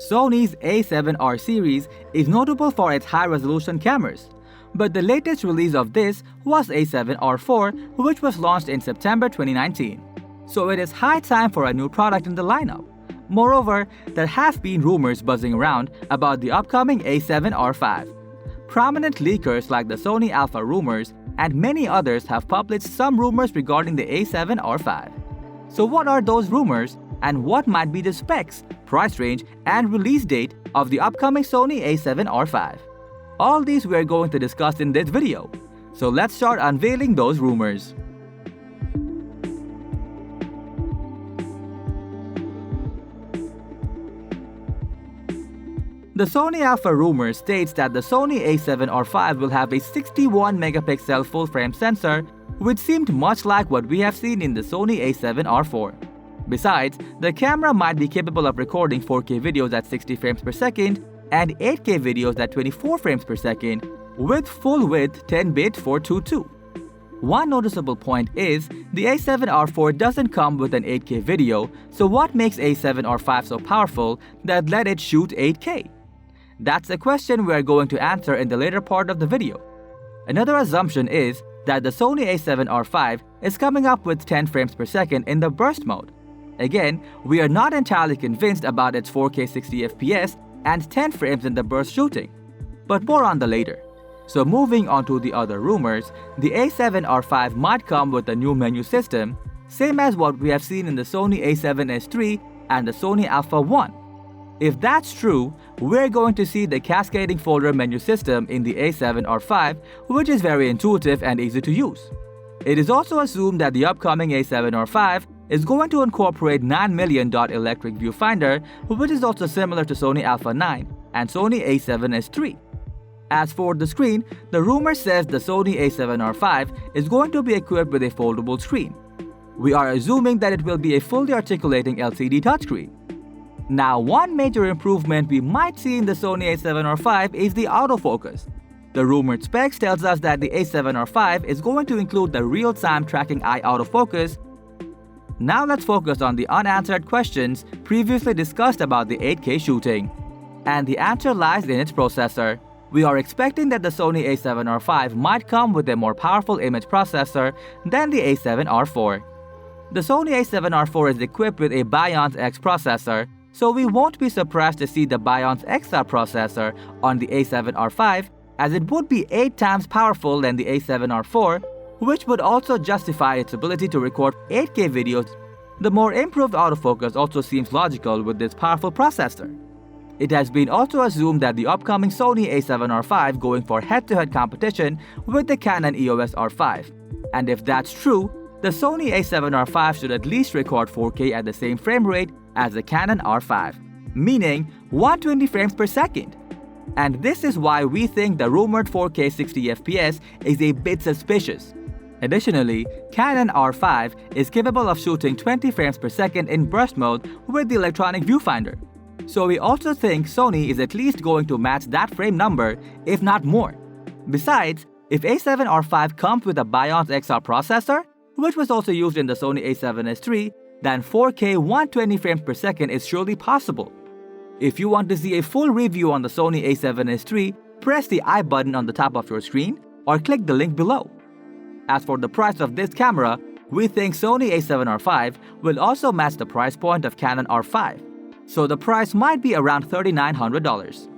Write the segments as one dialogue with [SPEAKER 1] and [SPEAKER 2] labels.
[SPEAKER 1] Sony's a7R series is notable for its high-resolution cameras, but the latest release of this was a7R4, which was launched in September 2019. So it is high time for a new product in the lineup. Moreover, there have been rumors buzzing around about the upcoming a7R5. Prominent leakers like the Sony Alpha rumors and many others have published some rumors regarding the a7R5. So what are those rumors and what might be the specs, price range, and release date of the upcoming Sony a7R5? All these we are going to discuss in this video. So let's start unveiling those rumors. The Sony Alpha rumor states that the Sony a7R5 will have a 61-megapixel full-frame sensor, which seemed much like what we have seen in the Sony a7R4. Besides, the camera might be capable of recording 4K videos at 60 frames per second and 8K videos at 24 frames per second with full-width 10-bit 422. One noticeable point is the a7R4 doesn't come with an 8K video, so what makes a7R5 so powerful that let it shoot 8K? That's a question we are going to answer in the later part of the video. Another assumption is that the Sony a7R5 is coming up with 10 frames per second in the burst mode. Again, we are not entirely convinced about its 4K 60 FPS and 10 frames in the burst shooting, but more on the later. So moving on to the other rumors, the a7R5 might come with a new menu system, same as what we have seen in the Sony a7S III and the Sony Alpha 1. If that's true, we're going to see the cascading folder menu system in the a7R5, which is very intuitive and easy to use. It is also assumed that the upcoming a7R5 is going to incorporate 9mm dot electric viewfinder, which is also similar to Sony Alpha 9 and Sony a7S III. As for the screen, the rumor says the Sony a7R5 is going to be equipped with a foldable screen. We are assuming that it will be a fully articulating LCD touchscreen. Now, one major improvement we might see in the Sony a7R5 is the autofocus. The rumored specs tells us that the a7R5 is going to include the real-time tracking eye autofocus. Now let's focus on the unanswered questions previously discussed about the 8K shooting. And the answer lies in its processor. We are expecting that the Sony a7R5 might come with a more powerful image processor than the a7R4. The Sony a7R4 is equipped with a Bionz X processor, so we won't be surprised to see the Bionz XR processor on the a7R5, as it would be 8 times powerful than the a7R4, which would also justify its ability to record 8K videos. The more improved autofocus also seems logical with this powerful processor. It has been also assumed that the upcoming Sony a7R5 going for head-to-head competition with the Canon EOS R5. And if that's true, the Sony a7R5 should at least record 4K at the same frame rate as the Canon R5, meaning 120 frames per second. And this is why we think the rumored 4K 60 FPS is a bit suspicious. Additionally, Canon R5 is capable of shooting 20 frames per second in burst mode with the electronic viewfinder. So we also think Sony is at least going to match that frame number, if not more. Besides, if a7R5 comes with a Bionz XR processor, which was also used in the Sony a7S III, then 4K 120 frames per second is surely possible. If you want to see a full review on the Sony a7S III, press the I button on the top of your screen or click the link below. As for the price of this camera, we think Sony a7R5 will also match the price point of Canon R5, so the price might be around $3,900.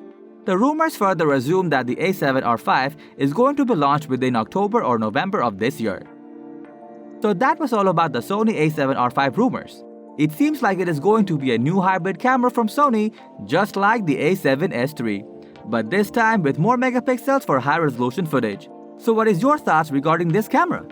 [SPEAKER 1] The rumors further assume that the a7R5 is going to be launched within October or November of this year. So that was all about the Sony a7R5 rumors. It seems like it is going to be a new hybrid camera from Sony, just like the a7S III, but this time with more megapixels for high-resolution footage. So what is your thoughts regarding this camera?